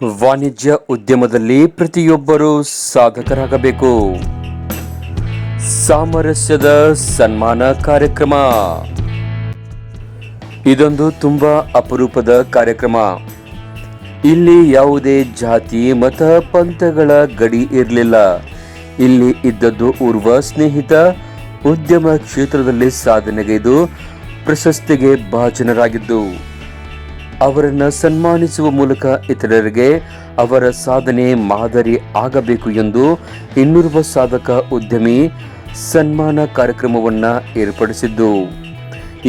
ವಾಣಿಜ್ಯ ಉದ್ಯಮದಲ್ಲಿ ಪ್ರತಿಯೊಬ್ಬರೂ ಸಾಧಕರಾಗಬೇಕು. ಸಾಮರಸ್ಯದ ಸನ್ಮಾನ ಕಾರ್ಯಕ್ರಮ. ಇದೊಂದು ತುಂಬಾ ಅಪರೂಪದ ಕಾರ್ಯಕ್ರಮ. ಇಲ್ಲಿ ಯಾವುದೇ ಜಾತಿ ಮತ ಪಂಥಗಳ ಗಡಿ ಇರಲಿಲ್ಲ. ಇಲ್ಲಿ ಇದ್ದದ್ದು ಓರ್ವ ಸ್ನೇಹಿತ ಉದ್ಯಮ ಕ್ಷೇತ್ರದಲ್ಲಿ ಸಾಧನೆಗೈದು ಪ್ರಶಸ್ತಿಗೆ ಭಾಜನರಾಗಿದ್ದು, ಅವರನ್ನು ಸನ್ಮಾನಿಸುವ ಮೂಲಕ ಇತರರಿಗೆ ಅವರ ಸಾಧನೆ ಮಾದರಿ ಆಗಬೇಕು ಎಂದು ಇನ್ನೋರ್ವ ಸಾಧಕ ಉದ್ಯಮಿ ಸನ್ಮಾನ ಕಾರ್ಯಕ್ರಮವನ್ನು ಏರ್ಪಡಿಸಿದ್ದು,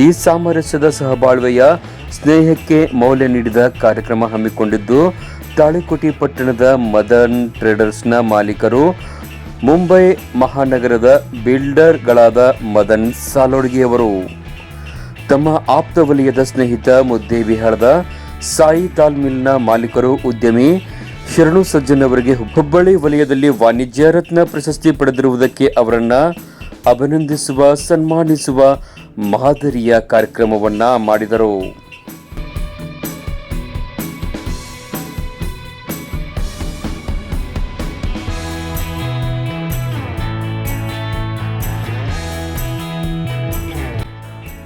ಈ ಸಾಮರಸ್ಯದ ಸಹಬಾಳ್ವೆಯ ಸ್ನೇಹಕ್ಕೆ ಮೌಲ್ಯ ನೀಡಿದ ಕಾರ್ಯಕ್ರಮ ಹಮ್ಮಿಕೊಂಡಿದ್ದು ತಾಳಿಕೋಟೆ ಪಟ್ಟಣದ ಮದನ್ ಟ್ರೇಡರ್ಸ್ನ ಮಾಲೀಕರು, ಮುಂಬೈ ಮಹಾನಗರದ ಬಿಲ್ಡರ್ಗಳಾದ ಮದನ್ ಸಾಲೋಡ್ಗಿಯವರು. ತಮ್ಮ ಆಪ್ತ ವಲಯದ ಸ್ನೇಹಿತ ಮುದ್ದೇಬಿಹಾಳದ ಸಾಯಿ ದಾಲ್ ಮಿಲ್ನ ಮಾಲೀಕರು ಉದ್ಯಮಿ ಶರಣು ಸಜ್ಜನ್ ಅವರಿಗೆ ಹುಬ್ಬಳ್ಳಿ ವಲಯದಲ್ಲಿ ವಾಣಿಜ್ಯ ರತ್ನ ಪ್ರಶಸ್ತಿ ಪಡೆದಿರುವುದಕ್ಕೆ ಅವರನ್ನ ಅಭಿನಂದಿಸುವ ಸನ್ಮಾನಿಸುವ ಮಾದರಿಯ ಕಾರ್ಯಕ್ರಮವನ್ನ ಮಾಡಿದರು.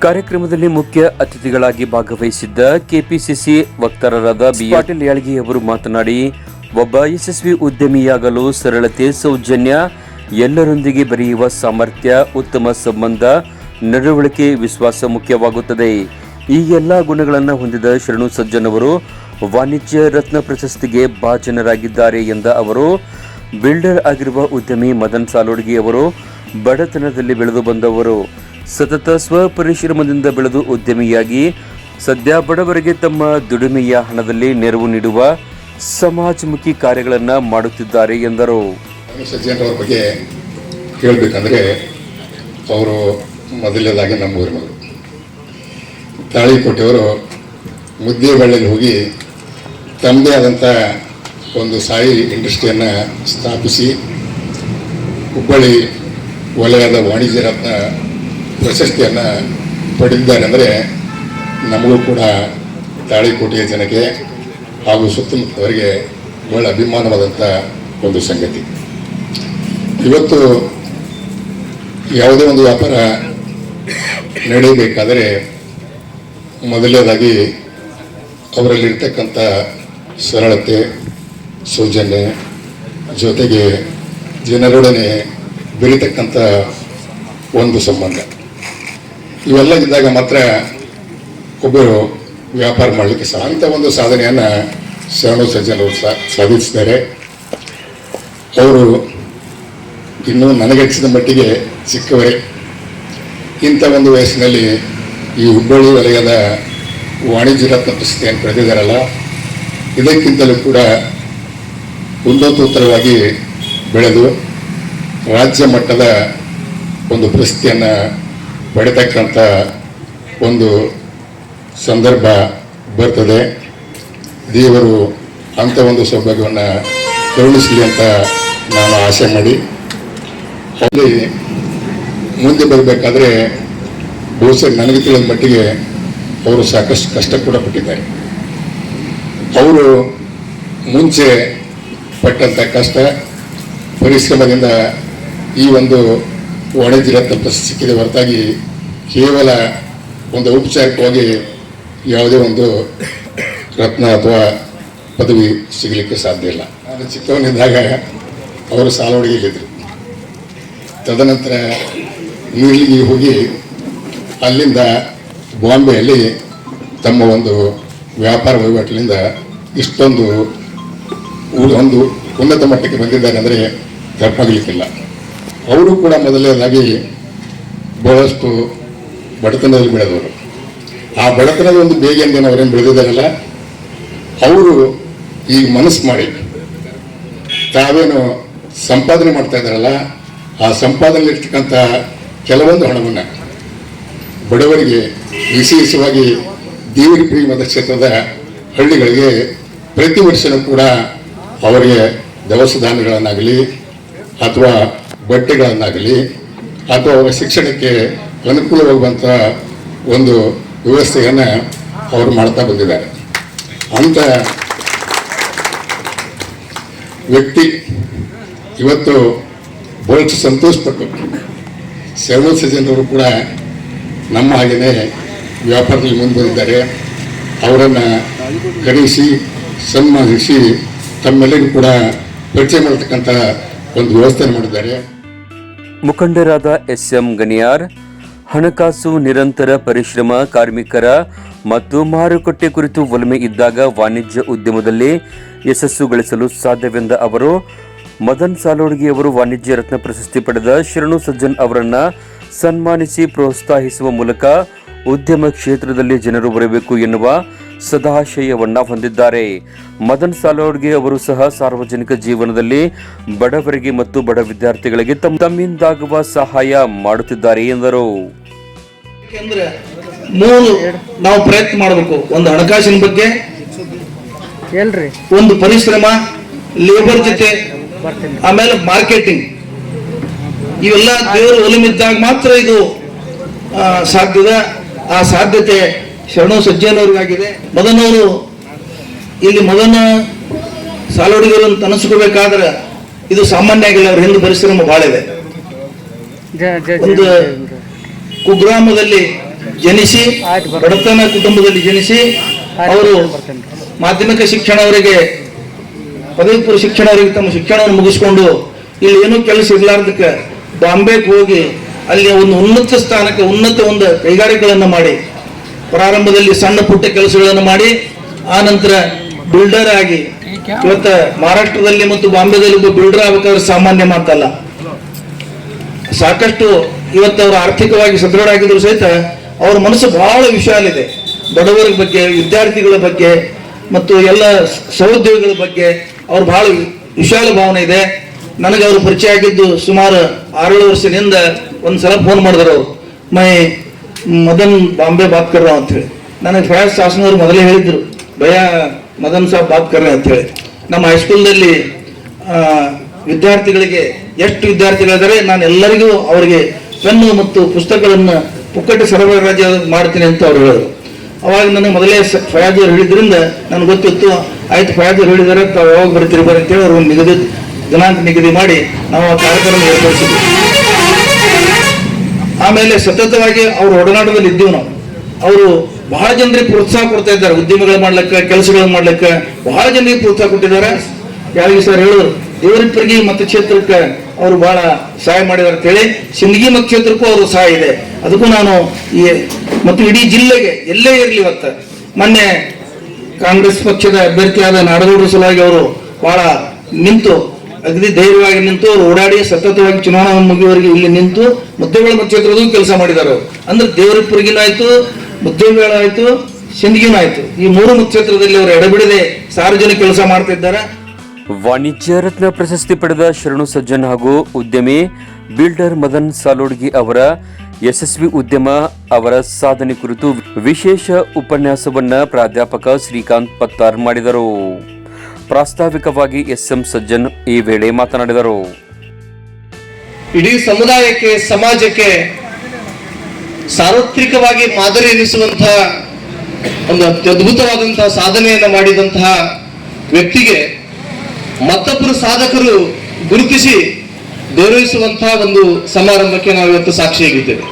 ಕಾರ್ಯಕ್ರಮದಲ್ಲಿ ಮುಖ್ಯ ಅತಿಥಿಗಳಾಗಿ ಭಾಗವಹಿಸಿದ್ದ ಕೆಪಿಸಿಸಿ ವಕ್ತಾರರಾದ ಬಿ ಪಾಟೀಲ್ ಯಾಳ್ಗಿ ಅವರು ಮಾತನಾಡಿ, ಒಬ್ಬ ಯಶಸ್ವಿ ಉದ್ಯಮಿಯಾಗಲು ಸರಳತೆ, ಸೌಜನ್ಯ, ಎಲ್ಲರೊಂದಿಗೆ ಬೆರೆಯುವ ಸಾಮರ್ಥ್ಯ, ಉತ್ತಮ ಸಂಬಂಧ, ನಡವಳಿಕೆ, ವಿಶ್ವಾಸ ಮುಖ್ಯವಾಗುತ್ತದೆ. ಈ ಎಲ್ಲ ಗುಣಗಳನ್ನು ಹೊಂದಿದ ಶರಣು ಸಜ್ಜನ್ ಅವರು ವಾಣಿಜ್ಯ ರತ್ನ ಪ್ರಶಸ್ತಿಗೆ ಭಾಜನರಾಗಿದ್ದಾರೆ ಎಂದ ಅವರು, ಬಿಲ್ಡರ್ ಆಗಿರುವ ಉದ್ಯಮಿ ಮದನ್ ಸಾಲೋಡ್ಗಿ ಅವರು ಬಡತನದಲ್ಲಿ ಬೆಳೆದು ಬಂದವರು. ಸತತ ಸ್ವಪರಿಶ್ರಮದಿಂದ ಬೆಳೆದು ಉದ್ಯಮಿಯಾಗಿ ಸದ್ಯ ಬಡವರಿಗೆ ತಮ್ಮ ದುಡಿಮೆಯ ಹಣದಲ್ಲಿ ನೆರವು ನೀಡುವ ಸಮಾಜಮುಖಿ ಕಾರ್ಯಗಳನ್ನು ಮಾಡುತ್ತಿದ್ದಾರೆ ಎಂದರು. ಸಜ್ಜನರವ್ರ ಬಗ್ಗೆ ಹೇಳಬೇಕಂದ್ರೆ, ಅವರು ಮೊದಲನೇದಾಗಿ ನಮ್ಮೂರಿನವರು. ತಾಳಿಕೋಟೆಯವರು ಮುದ್ದೇಬಳ್ಳಿಯಲ್ಲಿ ಹೋಗಿ ತಮ್ಮದೇ ಆದಂಥ ಒಂದು ಸಾಯಿ ಇಂಡಸ್ಟ್ರಿಯನ್ನು ಸ್ಥಾಪಿಸಿ ಹುಬ್ಬಳ್ಳಿ ವಲಯದ ವಾಣಿಜ್ಯ ರತ್ನ ಪ್ರಶಸ್ತಿಯನ್ನು ಪಡೆದಿದ್ದಾರೆ. ಅಂದರೆ ನಮಗೂ ಕೂಡ ತಾಳಿಕೋಟೆಯ ಜನಕ್ಕೆ ಹಾಗೂ ಸುತ್ತಮುತ್ತವರಿಗೆ ಬಹಳ ಅಭಿಮಾನವಾದಂಥ ಒಂದು ಸಂಗತಿ. ಇವತ್ತು ಯಾವುದೇ ಒಂದು ವ್ಯಾಪಾರ ನಡೆಯಬೇಕಾದರೆ ಮೊದಲನೇದಾಗಿ ಅವರಲ್ಲಿರ್ತಕ್ಕಂಥ ಸರಳತೆ, ಸೌಜನ್ಯ, ಜೊತೆಗೆ ಜನರೊಡನೆ ಬೆರೀತಕ್ಕಂಥ ಒಂದು ಸಂಬಂಧ, ಇವೆಲ್ಲ ಇದ್ದಾಗ ಮಾತ್ರ ಒಬ್ಬರು ವ್ಯಾಪಾರ ಮಾಡಲಿಕ್ಕೆ ಅಂಥ ಒಂದು ಸಾಧನೆಯನ್ನು ಶರಣು ಸಜ್ಜನ್ ಅವರು ಸಾಧಿಸಿದ್ದಾರೆ. ಅವರು ಇನ್ನೂ ನನಗಚ್ಚಿದ ಮಟ್ಟಿಗೆ ಚಿಕ್ಕವರೇ. ಇಂಥ ಒಂದು ವಯಸ್ಸಿನಲ್ಲಿ ಈ ಹುಬ್ಬಳ್ಳಿ ವಲಯದ ವಾಣಿಜ್ಯ ರತ್ನ ಪ್ರಶಸ್ತಿಯನ್ನು ಪಡೆದಿದ್ದಾರಲ್ಲ, ಇದಕ್ಕಿಂತಲೂ ಕೂಡ ಉನ್ನತೋತ್ತರವಾಗಿ ಬೆಳೆದು ರಾಜ್ಯ ಮಟ್ಟದ ಒಂದು ಪ್ರಶಸ್ತಿಯನ್ನು ಪಡೆತಕ್ಕಂಥ ಒಂದು ಸಂದರ್ಭ ಬರ್ತದೆ. ದೇವರು ಅಂಥ ಒಂದು ಸೌಭಾಗ್ಯವನ್ನು ಕರುಣಿಸಲಿ ಅಂತ ನಾನು ಆಸೆ ಮಾಡಿ, ಅಲ್ಲಿ ಮುಂದೆ ಬರಬೇಕಾದ್ರೆ ಬಹುಶಃ ನನಗೆ ತಿಳಿದ ಮಟ್ಟಿಗೆ ಅವರು ಸಾಕಷ್ಟು ಕಷ್ಟ ಕೂಡ ಪಟ್ಟಿದ್ದಾರೆ. ಅವರು ಮುಂಚೆ ಪಟ್ಟಂಥ ಕಷ್ಟ ಪರಿಶ್ರಮದಿಂದ ಈ ಒಂದು ವಾಣಿಜ್ಯ ರತ್ನ ಪ್ರಶಸ್ತಿ ಸಿಕ್ಕಿದೆ ಹೊರತಾಗಿ ಕೇವಲ ಒಂದು ಔಪಚಾರಿಕವಾಗಿ ಯಾವುದೇ ಒಂದು ರತ್ನ ಅಥವಾ ಪದವಿ ಸಿಗಲಿಕ್ಕೆ ಸಾಧ್ಯ ಇಲ್ಲ. ನಾನು ಚಿಕ್ಕವನಿದ್ದಾಗ ಅವರು ಸಾಲೋಡಿಗೆಯಲ್ಲಿದ್ದರು. ತದನಂತರ ನೀರಿಗೆ ಹೋಗಿ ಅಲ್ಲಿಂದ ಬಾಂಬೆಯಲ್ಲಿ ತಮ್ಮ ಒಂದು ವ್ಯಾಪಾರ ವಹಿವಾಟಿನಿಂದ ಇಷ್ಟೊಂದು ಒಂದು ಉನ್ನತ ಮಟ್ಟಕ್ಕೆ ಬಂದಿದ್ದಾರೆ ಅಂದರೆ ತಪ್ಪಾಗಲಿಕ್ಕಿಲ್ಲ. ಅವರು ಕೂಡ ಮೊದಲನೇದಾಗಿ ಬಹಳಷ್ಟು ಬಡತನದಲ್ಲಿ ಬೆಳೆದವರು. ಆ ಬಡತನದ ಒಂದು ಬೇಗೆಯಿಂದ ಅವರೇನು ಬೆಳೆದಿದ್ದಾರಲ್ಲ, ಅವರು ಈಗ ಮನಸ್ಸು ಮಾಡಿ ತಾವೇನು ಸಂಪಾದನೆ ಮಾಡ್ತಾ ಇದ್ದಾರಲ್ಲ, ಆ ಸಂಪಾದನೆಯಲ್ಲಿರ್ತಕ್ಕಂಥ ಕೆಲವೊಂದು ಹಣವನ್ನು ಬಡವರಿಗೆ ವಿಶೇಷವಾಗಿ ದೇವರಿಪುರಿ ಮತಕ್ಷೇತ್ರದ ಹಳ್ಳಿಗಳಿಗೆ ಪ್ರತಿ ವರ್ಷವೂ ಕೂಡ ಅವರಿಗೆ ದವಸ ಧಾನ್ಯಗಳನ್ನಾಗಲಿ ಅಥವಾ ಬಟ್ಟೆಗಳನ್ನಾಗಲಿ ಅಥವಾ ಅವರ ಶಿಕ್ಷಣಕ್ಕೆ ಅನುಕೂಲವಾಗುವಂಥ ಒಂದು ವ್ಯವಸ್ಥೆಯನ್ನು ಅವರು ಮಾಡ್ತಾ ಬಂದಿದ್ದಾರೆ. ಅಂಥ ವ್ಯಕ್ತಿ ಇವತ್ತು ಬಹಳಷ್ಟು ಸಂತೋಷಪಟ್ಟು ಶರಣು ಸಜ್ಜನವರು ಕೂಡ ನಮ್ಮ ಹಾಗೆಯೇ ವ್ಯಾಪಾರದಲ್ಲಿ ಮುಂದುವರಿದ್ದಾರೆ. ಅವರನ್ನು ಕರೆಸಿ ಸನ್ಮಾನಿಸಿ ತಮ್ಮೆಲ್ಲರಿಗೂ ಕೂಡ ಪರಿಚಯ ಮಾಡತಕ್ಕಂಥ ಒಂದು ವ್ಯವಸ್ಥೆ ಮಾಡಿದ್ದಾರೆ. ಮುಖಂಡರಾದ ಎಸ್.ಎಂ. ಗಣಿಯಾರ್ ಹಣಕಾಸು ನಿರಂತರ ಪರಿಶ್ರಮ, ಕಾರ್ಮಿಕರ ಮತ್ತು ಮಾರುಕಟ್ಟೆ ಕುರಿತು ಒಲಮೆ ಇದ್ದಾಗ ವಾಣಿಜ್ಯ ಉದ್ಯಮದಲ್ಲಿ ಯಶಸ್ಸು ಗಳಿಸಲು ಸಾಧ್ಯವೆಂದ ಅವರು ಮದನ್ ಸಾಲೋಡ್ಗಿ ಅವರು ವಾಣಿಜ್ಯ ರತ್ನ ಪ್ರಶಸ್ತಿ ಪಡೆದ ಶರಣು ಸಜ್ಜನ್ ಅವರನ್ನ ಸನ್ಮಾನಿಸಿ ಪ್ರೋತ್ಸಾಹಿಸುವ ಮೂಲಕ ಉದ್ಯಮ ಕ್ಷೇತ್ರದಲ್ಲಿ ಜನರು ಬರಬೇಕು ಎನ್ನುವ ಸದಾಶಯವನ್ನ ಹೊಂದಿದ್ದಾರೆ. ಮದನ್ ಸಾಲೋಡ್ಗೆ ಅವರು ಸಹ ಸಾರ್ವಜನಿಕ ಜೀವನದಲ್ಲಿ ಬಡವರಿಗೆ ಮತ್ತು ಬಡ ವಿದ್ಯಾರ್ಥಿಗಳಿಗೆ ತಮ್ಮಿಂದಾಗುವ ಸಹಾಯ ಮಾಡುತ್ತಿದ್ದಾರೆ ಎಂದರು. ನಾವು ಪ್ರಯತ್ನ ಮಾಡಬೇಕು. ಒಂದು ಹಣಕಾಸಿನ ಬಗ್ಗೆ, ಒಂದು ಪರಿಶ್ರಮ, ಲೇಬರ್ ಜೊತೆ, ಆಮೇಲೆ ಮಾರ್ಕೆಟಿಂಗ್, ಇವೆಲ್ಲ ದೇವರು ಒಲಿಮಿದ್ದಾಗ ಮಾತ್ರ ಇದು ಸಾಧ್ಯದ. ಆ ಸಾಧ್ಯತೆ ಶರಣು ಸಜ್ಜನವ್ರಿಗಾಗಿದೆ. ಮದನವರು ಇಲ್ಲಿ ಮದನ ಸಾಲೋಡಿಗರು ಅಂತ ಅನಿಸ್ಕೋಬೇಕಾದ್ರೆ ಇದು ಸಾಮಾನ್ಯ ಆಗಿಲ್ಲ. ಅವ್ರ ಹಿಂದೆ ಪರಿಶ್ರಮ ಬಹಳ ಇದೆ. ಒಂದು ಕುಗ್ರಾಮದಲ್ಲಿ ಜನಿಸಿ, ಬಡತನ ಕುಟುಂಬದಲ್ಲಿ ಜನಿಸಿ, ಅವರು ಮಾಧ್ಯಮಿಕ ಶಿಕ್ಷಣವರಿಗೆ, ಪದವಿ ಪೂರ್ವ ಶಿಕ್ಷಣವರಿಗೆ ತಮ್ಮ ಶಿಕ್ಷಣವನ್ನು ಮುಗಿಸ್ಕೊಂಡು ಇಲ್ಲಿ ಏನೂ ಕೆಲಸ ಇರ್ಲಾರ್ದಕ್ಕೆ ಬಾಂಬೆಗೆ ಹೋಗಿ ಅಲ್ಲಿ ಒಂದು ಉನ್ನತ ಸ್ಥಾನಕ್ಕೆ, ಉನ್ನತ ಒಂದು ಕೈಗಾರಿಕೆಗಳನ್ನು ಮಾಡಿ, ಪ್ರಾರಂಭದಲ್ಲಿ ಸಣ್ಣ ಪುಟ್ಟ ಕೆಲಸಗಳನ್ನು ಮಾಡಿ, ಆ ನಂತರ ಬಿಲ್ಡರ್ ಆಗಿ, ಇವತ್ತು ಮಹಾರಾಷ್ಟ್ರದಲ್ಲಿ ಮತ್ತು ಬಾಂಬೆದಲ್ಲಿ ಒಬ್ಬ ಬಿಲ್ಡರ್ ಆಗಬೇಕಾದ್ರೆ ಸಾಮಾನ್ಯ ಮಾತಲ್ಲ. ಸಾಕಷ್ಟು ಇವತ್ತು ಅವರು ಆರ್ಥಿಕವಾಗಿ ಸದೃಢ ಆಗಿದ್ರು ಸಹಿತ ಅವರ ಮನಸ್ಸು ಬಹಳ ವಿಶಾಲ ಇದೆ. ಬಡವರ ಬಗ್ಗೆ, ವಿದ್ಯಾರ್ಥಿಗಳ ಬಗ್ಗೆ ಮತ್ತು ಎಲ್ಲ ಸಹೋದ್ಯೋಗಿಗಳ ಬಗ್ಗೆ ಅವ್ರು ಬಹಳ ವಿಶಾಲ ಭಾವನೆ ಇದೆ. ನನಗೆ ಅವರು ಪರಿಚಯ ಆಗಿದ್ದು ಸುಮಾರು 6 ವರ್ಷದಿಂದ ಒಂದ್ಸಲ ಫೋನ್ ಮಾಡಿದ್ರು. ಅವರು ಮದನ್ ಬಾಂಬೆ ಬಾತ್ ಕರ್ರ ಅಂತ ಹೇಳಿ. ನನಗೆ ಫಯಾಜ್ ಶಾಸನವ್ರು ಮೊದಲೇ ಹೇಳಿದ್ರು, ಭಯ ಮದನ್ ಸಾಬ್ ಬಾತ್ ಕರ್ರ ಅಂತ ಹೇಳಿ. ನಮ್ಮ ಹೈಸ್ಕೂಲ್ನಲ್ಲಿ ವಿದ್ಯಾರ್ಥಿಗಳಿಗೆ ಎಷ್ಟು ವಿದ್ಯಾರ್ಥಿಗಳಿದ್ದಾರೆ, ನಾನು ಎಲ್ಲರಿಗೂ ಅವರಿಗೆ ಪೆನ್ನು ಮತ್ತು ಪುಸ್ತಕಗಳನ್ನು ಪುಕ್ಕಟ್ಟೆ ಸರಬರಾಜು ಮಾಡ್ತೀನಿ ಅಂತ ಅವ್ರು ಹೇಳಿದ್ರು. ಅವಾಗ ನನಗೆ ಮೊದಲೇ ಫಯಾಜ್ ಅವ್ರು ಹೇಳಿದ್ರಿಂದ ನನಗೆ ಗೊತ್ತಿತ್ತು. ಆಯ್ತು, ಫಯಾಜ್ ಅವ್ರು ಹೇಳಿದಾರೆ, ತಾವು ಯಾವಾಗ ಬರ್ತೀರಿ ಬರೀ ಅಂತೇಳಿ ಅವರು ದಿನಾಂಕ ನಿಗದಿ ಮಾಡಿ ನಾವು ಆ ಕಾರ್ಯಕ್ರಮ ಏರ್ಪಡಿಸಿದ್ವಿ. ಆಮೇಲೆ ಸತತವಾಗಿ ಅವ್ರ ಒಡನಾಟದಲ್ಲಿ ಇದ್ದೀವಿ ನಾವು. ಅವರು ಬಹಳ ಜನರಿಗೆ ಪ್ರೋತ್ಸಾಹ ಕೊಡ್ತಾ ಇದ್ದಾರೆ. ಉದ್ಯಮಗಳು ಮಾಡ್ಲಿಕ್ಕೆ, ಕೆಲಸಗಳನ್ನು ಮಾಡ್ಲಿಕ್ಕೆ ಬಹಳ ಜನರಿಗೆ ಪ್ರೋತ್ಸಾಹ ಕೊಟ್ಟಿದ್ದಾರೆ. ಯಾರಿಗೆ ಸರ್ ಹೇಳಿದ್ರು, ದೇವರಿಪ್ಪರಿಗೆ ಮತಕ್ಷೇತ್ರಕ್ಕೆ ಅವರು ಬಹಳ ಸಹಾಯ ಮಾಡಿದ್ದಾರೆ ಅಂತ ಹೇಳಿ. ಸಿಂದಗಿ ಮತಕ್ಷೇತ್ರಕ್ಕೂ ಅವರು ಸಹಾಯ ಇದೆ. ಅದಕ್ಕೂ ನಾನು ಮತ್ತು ಇಡೀ ಜಿಲ್ಲೆಗೆ ಎಲ್ಲೇ ಇರಲಿ, ಇವತ್ತು ಮೊನ್ನೆ ಕಾಂಗ್ರೆಸ್ ಪಕ್ಷದ ಅಭ್ಯರ್ಥಿಯಾದ ನಾಡಗೌಡರ ಸಲುವಾಗಿ ಅವರು ಬಹಳ ನಿಂತು, ಅಗದಿ ಧೈರ್ಯವಾಗಿ ನಿಂತು, ಅವರು ಓಡಾಡಿ ಸತತವಾಗಿ ಚುನಾವಣಾ ಮುಗಿಯುವವರೆಗೆ ಇಲ್ಲಿ ನಿಂತು ಮುದ್ದೇಬೇಳ ಮತಕ್ಷೇತ್ರದೂ ಕೆಲಸ ಮಾಡಿದ್ದಾರೆ ಅವರು. ಅಂದ್ರೆ ದೇವರಿಪ್ಪರಿಗಿನೂ ಆಯ್ತು, ಮುದ್ದೇಬೇಳ ಆಯ್ತು, ಸಿಂದಗಿನೂ ಆಯ್ತು. ಈ 3 ಮತಕ್ಷೇತ್ರದಲ್ಲಿ ಅವರು ಎಡಬಿಡದೆ ಸಾರ್ವಜನಿಕ ಕೆಲಸ ಮಾಡ್ತಾ ಇದ್ದಾರೆ. ವಾಣಿಜ್ಯ ರತ್ನ ಪ್ರಶಸ್ತಿ ಪಡೆದ ಶರಣು ಸಜ್ಜನ್ ಹಾಗೂ ಉದ್ಯಮಿ ಬಿಲ್ಡರ್ ಮದನ್ ಸಾಲೋಡ್ಗಿ ಅವರ ಯಶಸ್ವಿ ಉದ್ಯಮ, ಅವರ ಸಾಧನೆ ಕುರಿತು ವಿಶೇಷ ಉಪನ್ಯಾಸವನ್ನ ಪ್ರಾಧ್ಯಾಪಕ ಶ್ರೀಕಾಂತ್ ಪತ್ತಾರ್ ಮಾಡಿದರು. ಪ್ರಾಸ್ತಾವಿಕವಾಗಿ ಎಸ್.ಎಂ. ಸಜ್ಜನ್ ಈ ವೇಳೆ ಮಾತನಾಡಿದರು. ಇಡೀ ಸಮುದಾಯಕ್ಕೆ, ಸಮಾಜಕ್ಕೆ ಸಾರ್ವತ್ರಿಕವಾಗಿ ಮಾದರಿ ಎನಿಸುವಂತಹ ಒಂದು ಅತ್ಯದ್ಭುತವಾದಂತಹ ಸಾಧನೆಯನ್ನು ಮಾಡಿದಂತಹ ವ್ಯಕ್ತಿಗೆ ಮತ್ತೊಬ್ಬರು ಸಾಧಕರು ಗುರುತಿಸಿ ಗೌರವಿಸುವಂತಹ ಒಂದು ಸಮಾರಂಭಕ್ಕೆ ನಾವು ಇವತ್ತು ಸಾಕ್ಷಿಯಾಗಿದ್ದೇವೆ.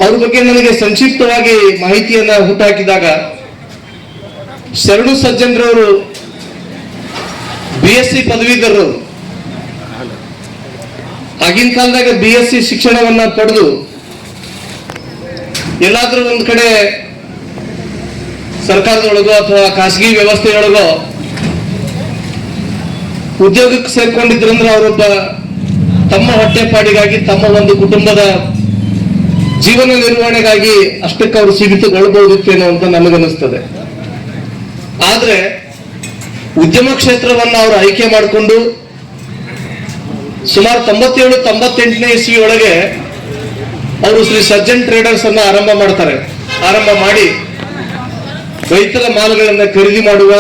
ಅವ್ರ ಬಗ್ಗೆ ನನಗೆ ಸಂಕ್ಷಿಪ್ತವಾಗಿ ಮಾಹಿತಿಯನ್ನ ಹುಟ್ಟಾಕಿದಾಗ, ಶರಣು ಸಜ್ಜನ್ರವರು BSc ಪದವೀಧರರು. ಆಗಿನ ಕಾಲದಾಗ BSc ಶಿಕ್ಷಣವನ್ನ ಪಡೆದು ಎಲ್ಲಾದ್ರೂ ಒಂದ್ ಕಡೆ ಸರ್ಕಾರದೊಳಗೋ ಅಥವಾ ಖಾಸಗಿ ವ್ಯವಸ್ಥೆಯೊಳಗೋ ಉದ್ಯೋಗಕ್ಕೆ ಸೇರ್ಕೊಂಡಿದ್ರಂದ್ರೆ ಅವರೊಬ್ಬ ತಮ್ಮ ಹೊಟ್ಟೆಪಾಡಿಗಾಗಿ, ತಮ್ಮ ಒಂದು ಕುಟುಂಬದ ಜೀವನ ನಿರ್ವಹಣೆಗಾಗಿ ಅಷ್ಟಕ್ಕೆ ಅವರು ಸೀಮಿತಗೊಳ್ಳಬಹುದಿತ್ತೇನೋ ಅಂತ ನನಗನ್ನಿಸ್ತದೆ. ಆದ್ರೆ ಉದ್ಯಮ ಕ್ಷೇತ್ರವನ್ನ ಅವರು ಆಯ್ಕೆ ಮಾಡಿಕೊಂಡು ಸುಮಾರು 97-98ನೇ ಇಸ್ವಿ ಒಳಗೆ ಅವರು ಶ್ರೀ ಸಜ್ಜನ್ ಟ್ರೇಡರ್ಸ್ ಅನ್ನ ಆರಂಭ ಮಾಡಿ ರೈತರ ಮಾಲುಗಳನ್ನ ಖರೀದಿ ಮಾಡುವ,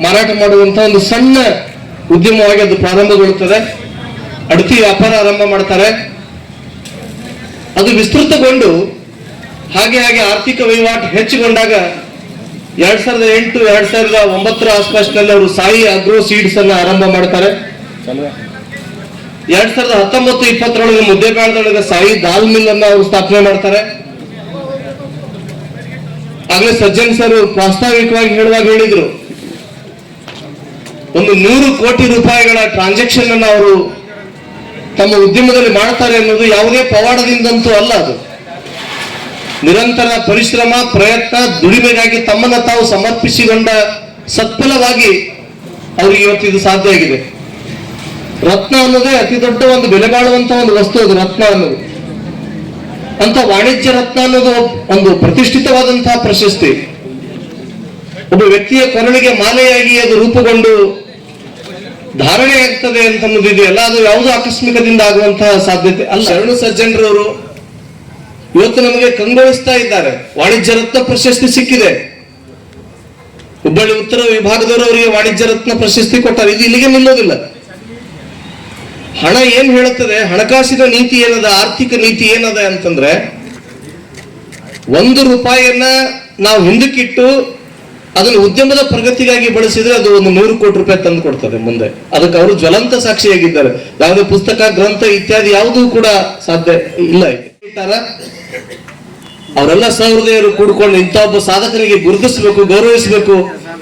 ಮಾರಾಟ ಮಾಡುವಂತಹ ಒಂದು ಸಣ್ಣ ಉದ್ಯಮವಾಗಿ ಅದು ಪ್ರಾರಂಭಗೊಳ್ಳುತ್ತದೆ. ಅಡತಿ ವ್ಯಾಪಾರ ಆರಂಭ ಮಾಡ್ತಾರೆ. ಅದು ವಿಸ್ತೃತಗೊಂಡು ಹಾಗೆ ಆರ್ಥಿಕ ವಹಿವಾಟು ಹೆಚ್ಚುಗೊಂಡಾಗ 2008 2009 ಆಸ್ಪಾಸ್ನಲ್ಲಿ ಅವರು ಸಾಯಿ ಅಗ್ರೋ ಸೀಡ್ಸ್ ಅನ್ನ ಆರಂಭ ಮಾಡ್ತಾರೆ. 2019-20 ಮುದ್ದೇಬೇಳದೊಳಗೆ ಸಾಯಿ ದಾಲ್ ಮಿಲ್ ಅನ್ನ ಅವರು ಸ್ಥಾಪನೆ ಮಾಡ್ತಾರೆ. ಆಗ್ಲೇ ಸಜ್ಜನ್ ಸರ್ ಪ್ರಾಸ್ತಾವಿಕವಾಗಿ ಹೇಳುವಾಗ ಹೇಳಿದ್ರು, ಒಂದು 100 ಕೋಟಿ ರೂಪಾಯಿಗಳ ಟ್ರಾನ್ಸಾಕ್ಷನ್ ಅನ್ನು ಅವರು ತಮ್ಮ ಉದ್ಯಮದಲ್ಲಿ ಮಾಡ್ತಾರೆ ಅನ್ನೋದು ಯಾವುದೇ ಪವಾಡದಿಂದಂತೂ ಅಲ್ಲ. ಅದು ನಿರಂತರ ಪರಿಶ್ರಮ, ಪ್ರಯತ್ನ, ದುಡಿಮೆಗಾಗಿ ತಮ್ಮನ್ನ ತಾವು ಸಮರ್ಪಿಸಿಕೊಂಡ ಸತ್ಫಲವಾಗಿ ಅವ್ರಿಗೆ ಇವತ್ತು ಇದು ಸಾಧ್ಯ ಆಗಿದೆ. ರತ್ನ ಅನ್ನೋದೇ ಅತಿ ದೊಡ್ಡ ಒಂದು ಬೆಲೆ ಬಾಳುವಂತ ಒಂದು ವಸ್ತು ಅದು ರತ್ನ ಅನ್ನೋದು. ಅಂತ ವಾಣಿಜ್ಯ ರತ್ನ ಅನ್ನೋದು ಒಂದು ಪ್ರತಿಷ್ಠಿತವಾದಂತಹ ಪ್ರಶಸ್ತಿ. ಒಬ್ಬ ವ್ಯಕ್ತಿಯ ಕೊರಳಿಗೆ ಮಾಲೆಯಾಗಿ ಅದು ರೂಪುಗೊಂಡು ಧಾರಣೆ ಆಗ್ತದೆ ಅಂತ ಅನ್ನೋದಿದೆಯಲ್ಲ, ಅದು ಯಾವುದೋ ಆಕಸ್ಮಿಕದಿಂದ ಆಗುವಂತಹ ಸಾಧ್ಯತೆ ಅಲ್ಲ. ಶರಣು ಸಜ್ಜನರವರು ಇವತ್ತು ನಮಗೆ ಕಂಗೊಳಿಸ್ತಾ ಇದ್ದಾರೆ. ವಾಣಿಜ್ಯ ರತ್ನ ಪ್ರಶಸ್ತಿ ಸಿಕ್ಕಿದೆ. ಹುಬ್ಬಳ್ಳಿ ಉತ್ತರ ವಿಭಾಗದವರು ಅವರಿಗೆ ವಾಣಿಜ್ಯ ರತ್ನ ಪ್ರಶಸ್ತಿ ಕೊಟ್ಟಾರೆ. ಇದು ಇಲ್ಲಿಗೆ ನಿಲ್ಲೋದಿಲ್ಲ. ಹಣ ಏನ್ ಹೇಳುತ್ತದೆ, ಹಣಕಾಸಿನ ನೀತಿ ಏನದ, ಆರ್ಥಿಕ ನೀತಿ ಏನದ ಅಂತಂದ್ರೆ, 1 ರೂಪಾಯಿಯನ್ನ ನಾವು ಹಿಂದಕ್ಕಿಟ್ಟು ಅದನ್ನು ಉದ್ಯಮದ ಪ್ರಗತಿಗಾಗಿ ಬಳಸಿದ್ರೆ ಅದು ಒಂದು 100 ಕೋಟಿ ರೂಪಾಯಿ ತಂದು ಕೊಡ್ತದೆ ಮುಂದೆ. ಅದಕ್ಕೆ ಅವರು ಜ್ವಲಂತ ಸಾಕ್ಷಿಯಾಗಿದ್ದಾರೆ. ಯಾವುದೇ ಪುಸ್ತಕ, ಗ್ರಂಥ ಇತ್ಯಾದಿ ಯಾವುದೂ ಕೂಡ ಸಾಧ್ಯ ಇಲ್ಲ. ಅವರೆಲ್ಲ ಸಹೃದಯರು ಕೂಡ್ಕೊಂಡು ಇಂಥ ಒಬ್ಬ ಸಾಧಕನಿಗೆ ಗುರುತಿಸಬೇಕು, ಗೌರವಿಸಬೇಕು.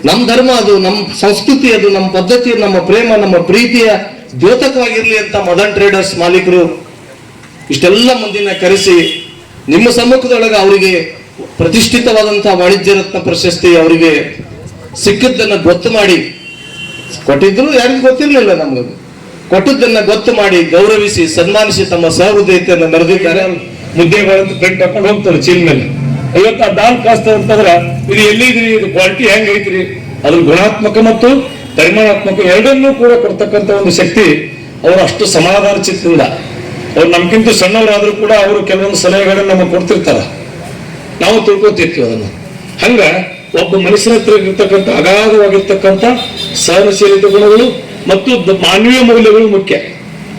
ನಮ್ಮ ಧರ್ಮ ಅದು, ನಮ್ಮ ಸಂಸ್ಕೃತಿ ಅದು, ನಮ್ಮ ಪದ್ಧತಿ, ನಮ್ಮ ಪ್ರೇಮ, ನಮ್ಮ ಪ್ರೀತಿಯ ದ್ಯೋತಕವಾಗಿರ್ಲಿ ಅಂತ ಮದನ್ ಟ್ರೇಡರ್ಸ್ ಮಾಲೀಕರು ಇಷ್ಟೆಲ್ಲ ಮಂದಿನ ಕರೆಸಿ ನಿಮ್ಮ ಸಮ್ಮುಖದೊಳಗೆ ಅವರಿಗೆ ಪ್ರತಿಷ್ಠಿತವಾದಂತಹ ವಾಣಿಜ್ಯ ರತ್ನ ಪ್ರಶಸ್ತಿ ಅವರಿಗೆ ಸಿಕ್ಕಿದ್ದನ್ನ ಗೊತ್ತು ಮಾಡಿ ಕೊಟ್ಟಿದ್ರು. ಯಾರಿಗೂ ಗೊತ್ತಿರಲಿಲ್ಲ, ನಮ್ಗೆ ಕೊಟ್ಟದ್ದನ್ನ ಗೊತ್ತು ಮಾಡಿ ಗೌರವಿಸಿ ಸನ್ಮಾನಿಸಿ ತಮ್ಮ ಸಹೃದಯತೆಯನ್ನು ಮೆರೆದಿದ್ದಾರೆ. ಮುದ್ದೆಗಳಂತ ಪ್ರಿಂಟ್ ಹಾಕೊಂಡು ಹೋಗ್ತಾರೆ ಚೀಲ ಮೇಲೆ. ಇವತ್ತು ಆ ದಾಲ್ ಕಾಸ್ತದೆ ಅಂತಂದ್ರೆ ಇದು ಎಲ್ಲಿದ್ರಿ, ಇದು ಕ್ವಾಲಿಟಿ ಹೆಂಗ್ ಐತ್ರಿ, ಅದ್ರ ಗುಣಾತ್ಮಕ ಮತ್ತು ಪರಿಮಾಣಾತ್ಮಕ ಎರಡನ್ನೂ ಕೂಡ ಕೊಡ್ತಕ್ಕಂಥ ಒಂದು ಶಕ್ತಿ ಅವರು ಅಷ್ಟು ಸಮಾಧಾನ ಚಿತ್ತದಿಂದ. ಅವ್ರು ನಮ್ಗಿಂತ ಸಣ್ಣವರಾದ್ರೂ ಕೂಡ ಅವರು ಕೆಲವೊಂದು ಸಲಹೆಗಳನ್ನ ನಮಗೆ ಕೊಡ್ತಿರ್ತಾರ, ನಾವು ತಿಳ್ಕೊತಿರ್ತೀವಿ ಅದನ್ನು. ಹಂಗ ಒಬ್ಬ ಮನುಷ್ಯನ ಹತ್ರ ಇರ್ತಕ್ಕಂಥ ಅಗಾಧವಾಗಿರ್ತಕ್ಕಂಥ ಸಹನಶೀಲತೆ ಗುಣಗಳು ಮತ್ತು ಮಾನವೀಯ ಮೌಲ್ಯಗಳು ಮುಖ್ಯ.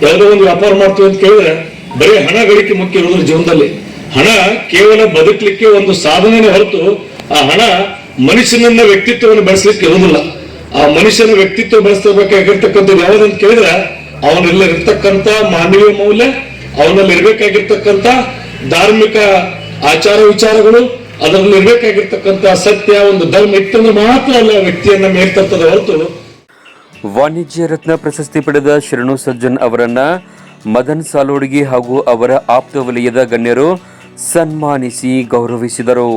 ಯಾವುದೋ ಒಂದು ವ್ಯಾಪಾರ ಮಾಡ್ತೀವಿ ಅಂತ ಕೇಳಿದ್ರೆ ಬರೀ ಹಣ ಗಳಿಕೆ ಮುಖ್ಯ ಇರೋದ್ರ ಜೀವನದಲ್ಲಿ. ಹಣ ಕೇವಲ ಬದುಕಲಿಕ್ಕೆ ಒಂದು ಸಾಧನೆನೇ ಹೊರತು ಆ ಹಣ ಮನುಷ್ಯನನ್ನ ವ್ಯಕ್ತಿತ್ವವನ್ನು ಬೆಳೆಸಲಿಕ್ಕೆ ಇರುವುದಿಲ್ಲ. ಆ ಮನುಷ್ಯನ ವ್ಯಕ್ತಿತ್ವ ಬೆಳೆಸಬೇಕಾಗಿರ್ತಕ್ಕಂಥದ್ದು ಯಾವುದಂತ ಕೇಳಿದ್ರೆ ಅವನಲ್ಲಿ ಇರ್ತಕ್ಕಂಥ ಮಾನವೀಯ ಮೌಲ್ಯ, ಅವನಲ್ಲಿ ಇರ್ಬೇಕಾಗಿರ್ತಕ್ಕಂಥ ಧಾರ್ಮಿಕ ಆಚಾರ ವಿಚಾರಗಳು, ಅದರಲ್ಲಿ ಇರ್ಬೇಕಾಗಿರ್ತಕ್ಕಂಥ ಸತ್ಯ, ಒಂದು ಧರ್ಮ ಇತ್ತಂದ್ರೆ ಮಾತ್ರ ಅಲ್ಲ ವ್ಯಕ್ತಿಯನ್ನ ಮೇಲ್ತರ್ತದೆ ಹೊರತು. ವಾಣಿಜ್ಯ ರತ್ನ ಪ್ರಶಸ್ತಿ ಪಡೆದ ಶರಣು ಸಜ್ಜನ್ ಅವರನ್ನ ಮದನ್ ಸಾಲೋಡ್ಗಿ ಹಾಗೂ ಅವರ ಆಪ್ತ ವಲಯದ ಗಣ್ಯರು ಸನ್ಮಾನಿಸಿ ಗೌರವಿಸಿದರು.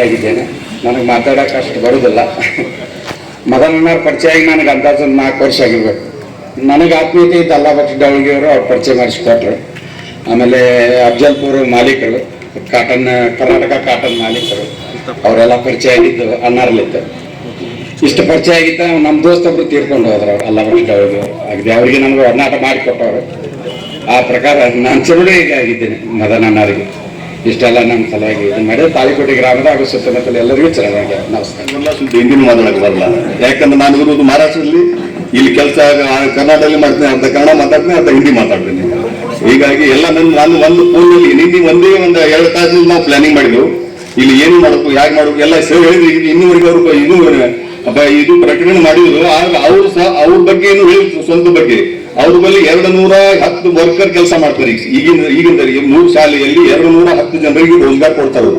ಆಗಿದ್ದೇನೆ. ನನಗೆ ಮಾತಾಡೋಕೆ ಅಷ್ಟು ಬರೋದಿಲ್ಲ. ಮದನಣ್ಣವ್ರ ಪರಿಚಯ ಆಗಿ ನನಗೆ ಅಂದಾಜು 4 ವರ್ಷ ಆಗಿರ್ಬೇಕು. ನನಗೆ ಆತ್ಮೀಯತೆ ಇತ್ತು ಅಲ್ಲಾ ಭಟ್ ಡವಳ್ಗಿಯವರು ಅವ್ರು ಪರಿಚಯ ಮಾಡಿಸ್ಕೊಟ್ರು. ಆಮೇಲೆ ಅಫ್ಜಲ್ಪುರ ಮಾಲೀಕರು, ಕರ್ನಾಟಕ ಕಾಟನ್ ಮಾಲೀಕರು, ಅವರೆಲ್ಲ ಪರಿಚಯ ಆಗಿದ್ದು ಅನ್ನಾರಲ್ಲಿತ್ತು. ಇಷ್ಟು ಪರಿಚಯ ಆಗಿತ್ತ ನಮ್ಮ ದೋಸ್ತೊಬ್ರು ತೀರ್ಕೊಂಡು ಹೋದ್ರು ಅವ್ರು ಅಲ್ಲ ಅವರು ಅಗದಿ ಅವರಿಗೆ ನಮ್ಗೆ ಒಡನಾಟ ಮಾಡಿಕೊಟ್ಟವರು. ಆ ಪ್ರಕಾರ ನಾನು ಚಳುವಳಿಗೆ ಆಗಿದ್ದೇನೆ ಮದನಣ್ಣರಿಗೆ. ಇಷ್ಟೆಲ್ಲ ನಮ್ಮ ಸಲುವಾಗಿ ಇದು ಮಾಡಿ ತಾಳಿಕೋಟೆ ಗ್ರಾಮದ ಹಾಗೂ ಸುತ್ತಮುತ್ತಲು ಎಲ್ಲರಿಗೂ ಚೆನ್ನಾಗಿ ನಮಸ್ಕಾರ. ಹಿಂದಿನ ಮಾತಾಡಕ್ಕೆ ಬರಲ್ಲ, ಯಾಕಂದ್ರೆ ನಾನು ಇರೋದು ಮಹಾರಾಷ್ಟ್ರದಲ್ಲಿ, ಇಲ್ಲಿ ಕೆಲಸ ಕರ್ನಾಟಕದಲ್ಲಿ ಮಾಡ್ತೇನೆ, ಅರ್ಧ ಕನ್ನಡ ಮಾತಾಡ್ತೇನೆ, ಅರ್ಧ ಹಿಂದಿ ಮಾತಾಡ್ತೇನೆ. ಹೀಗಾಗಿ ಎಲ್ಲ ನಾನು ಒಂದು ಫೋನಲ್ಲಿ ನಿನ್ನೆ ಒಂದೇ ಒಂದು 2 ತಾಸಲ್ಲಿ ನಾವು ಪ್ಲಾನಿಂಗ್ ಮಾಡಿದ್ವು, ಇಲ್ಲಿ ಏನು ಮಾಡಬೇಕು ಯಾಕೆ ಮಾಡಬೇಕು ಎಲ್ಲ ಸರಿ ಹೇಳಿದ್ರು. ಇನ್ನೂವರೆಗೆ ಅವರು ಇದು ಪ್ರಕಟಣೆ ಮಾಡಿದ್ರು. ಆಗ ಅವರು ಸಹ ಅವ್ರ ಬಗ್ಗೆ ಏನು ಹೇಳಿದ್ರು, ಸ್ವಂತ ಬಗ್ಗೆ ಅವ್ರ ಬಳಿ 210 ವರ್ಕರ್ ಕೆಲಸ ಮಾಡ್ತಾರೆ. ಈಗಿನ 3 ಶಾಲೆಯಲ್ಲಿ 210 ಜನರಿಗೆ ರೋಜ್ಗಾರ್ ಕೊಡ್ತಾರೆ.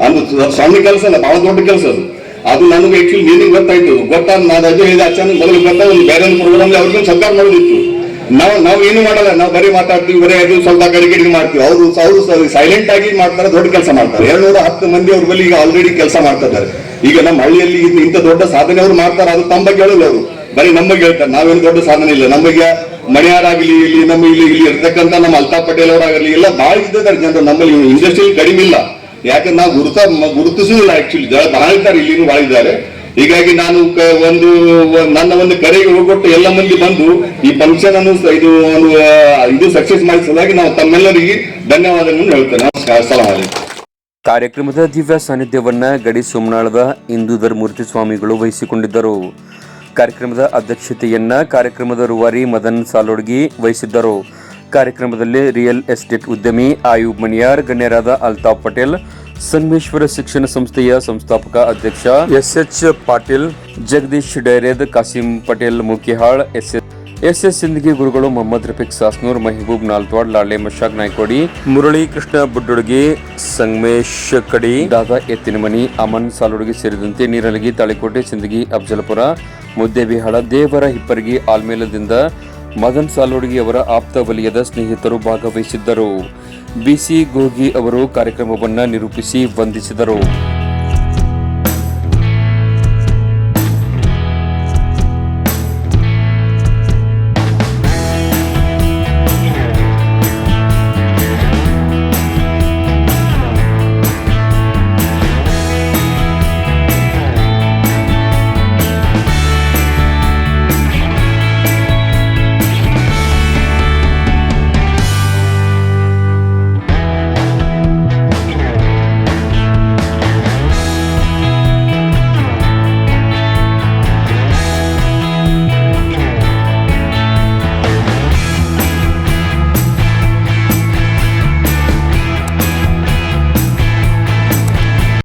ಅದು ಸಣ್ಣ ಕೆಲಸ ಅಲ್ಲ, ಬಹಳ ದೊಡ್ಡ ಕೆಲಸ ಅದು. ಅದು ನನಗೆ ಆಕ್ಚುಲಿ ಮೀನಿಂಗ್ ಗೊತ್ತಾಯ್ತು. ಗೊತ್ತಾದ ನಾನು ಅದೇ ಹೇಳಿದ ಅಚಾನಕ್ ಮೊದಲು ಗೊತ್ತಾ ಒಂದು ಬೇರೆ ಪ್ರೋಗ್ರಾಮ್ ಅವ್ರಿಗೂ ಸರ್ಕಾರ ಮಾಡೋದಿತ್ತು. ನಾವು ಏನು ಮಾಡಲ್ಲ, ನಾವು ಬರೀ ಮಾತಾಡ್ತೀವಿ, ಬರೀ ಅದು ಸ್ವಲ್ಪ ಗಡಿಗಡಿ ಮಾಡ್ತೀವಿ. ಅವರು ಸೈಲೆಂಟ್ ಆಗಿ ಮಾಡ್ತಾರೆ, ದೊಡ್ಡ ಕೆಲಸ ಮಾಡ್ತಾರೆ. 210 ಮಂದಿ ಅವ್ರ ಬಳಿ ಈಗ ಆಲ್ರೆಡಿ ಕೆಲಸ ಮಾಡ್ತಾ ಇದ್ದಾರೆ. ಈಗ ನಮ್ಮ ಹಳ್ಳಿಯಲ್ಲಿ ಇಂಥ ದೊಡ್ಡ ಸಾಧನೆ ಅವ್ರು ಮಾಡ್ತಾರೆ, ಅದು ತಮ್ಮ ಬಗ್ಗೆ ಹೇಳಲ್ಲ ಅವರು, ಬರೀ ನಮ್ಮ ಬಗ್ಗೆ ಹೇಳ್ತಾರೆ. ನಾವೇನು ದೊಡ್ಡ ಸಾಧನೆ ಇಲ್ಲ. ನಮಗೆ ಮಣಿಯಾರಾಗಲಿ, ಇಲ್ಲಿ ನಮ್ಮ ಇಲ್ಲಿ ಇರ್ತಕ್ಕಂಥ ನಮ್ಮ ಅಲ್ತಾಫ್ ಪಟೇಲ್ ಅವರಾಗಲಿ ಎಲ್ಲ ಬಹಳ ಇದ್ದಾರೆ ಜನರು. ನಮ್ಮಲ್ಲಿ ಇಂಡಸ್ಟ್ರಿಯಲ್ಲಿ ಕಡಿಮೆ ಇಲ್ಲ, ಯಾಕಂದ್ರೆ ನಾವು ಗುರುತಿಸುವುದಿಲ್ಲ. ಆಕ್ಚುಲಿ ಬಹಳ ಇದ್ದಾರೆ, ಇಲ್ಲಿನೂ ಬಹಳ ಇದ್ದಾರೆ. ಹೀಗಾಗಿ ನಾನು ನನ್ನ ಒಂದು ಕರೆಗೆ ಹೋಗೊಟ್ಟು ಎಲ್ಲ ಮಂದಿ ಬಂದು ಈ ಫಂಕ್ಷನ್ ಅನ್ನು ಇದು ಸಕ್ಸಸ್ ಮಾಡಿಸಲಾಗಿ ನಾವು ತಮ್ಮೆಲ್ಲರಿಗೆ ಧನ್ಯವಾದಗಳನ್ನು ಹೇಳ್ತೇನೆ. ನಮಸ್ಕಾರ, ಸಲಾಮ್ ಅಲೈಕುಂ. ಕಾರ್ಯಕ್ರಮದ ದಿವ್ಯ ಸಾನ್ನಿಧ್ಯವನ್ನ ಗಡಿ ಸೋಮನಾಳದ ಇಂದೂಧರ್ ಮೂರ್ತಿ ಸ್ವಾಮಿಗಳು ವಹಿಸಿಕೊಂಡಿದ್ದರು. ಕಾರ್ಯಕ್ರಮದ ಅಧ್ಯಕ್ಷತೆಯನ್ನ ಕಾರ್ಯಕ್ರಮದ ರೂವಾರಿ ಮದನ್ ಸಾಲೋಡ್ಗಿ ವಹಿಸಿದ್ದರು. ಕಾರ್ಯಕ್ರಮದಲ್ಲಿ ರಿಯಲ್ ಎಸ್ಟೇಟ್ ಉದ್ಯಮಿ ಆಯೂಬ್ ಮಣಿಯಾರ್, ಗಣ್ಯರಾದ ಅಲ್ತಾಫ್ ಪಟೇಲ್, ಸನ್ಮೇಶ್ವರ ಶಿಕ್ಷಣ ಸಂಸ್ಥೆಯ ಸಂಸ್ಥಾಪಕ ಅಧ್ಯಕ್ಷ ಎಸ್ ಪಾಟೀಲ್, ಜಗದೀಶ್ ಡೈರೇದ್, ಕಾಸಿಂ ಪಟೇಲ್ ಮುಕಿಹಾಳ್, ಎಸ್ ಸಿಂದಗಿ ಗುರುಗಳು, ಮೊಹಮ್ಮದ್ ರಫೀಕ್ ಸಾಸ್ನೂರ್, ಮೆಹಬೂಬ್ ನಾಲ್ತ್ವಾಡ್, ಲಾಳೆ ಮಶಾಕ್ ನಾಯ್ಕೋಡಿ, ಮುರಳಿ ಕೃಷ್ಣ ಬುಡ್ಡುಡ್ಗಿ, ಸಂಗಮೇಶ್ ಕಡಿ, ದಾದಾ ಎತ್ತಿನಮನಿ, ಅಮನ್ ಸಾಲುಡ್ಗಿ ಸೇರಿದಂತೆ ನೀರಲಗಿ, ತಾಳಿಕೋಟೆ, ಸಿಂದಗಿ, ಅಫಜಲಪುರ, ಮುದ್ದೇಬಿಹಾಳ, ದೇವರ ಹಿಪ್ಪರಗಿ, ಆಲ್ಮೇಲದಿಂದ ಮದನ್ ಸಾಲೋಡ್ಗಿ ಅವರ ಆಪ್ತ ವಲಯದ ಸ್ನೇಹಿತರು ಭಾಗವಹಿಸಿದ್ದರು. ಬಿಸಿ ಗೋಗಿ ಅವರು ಕಾರ್ಯಕ್ರಮವನ್ನು ನಿರೂಪಿಸಿ ವಂದಿಸಿದರು.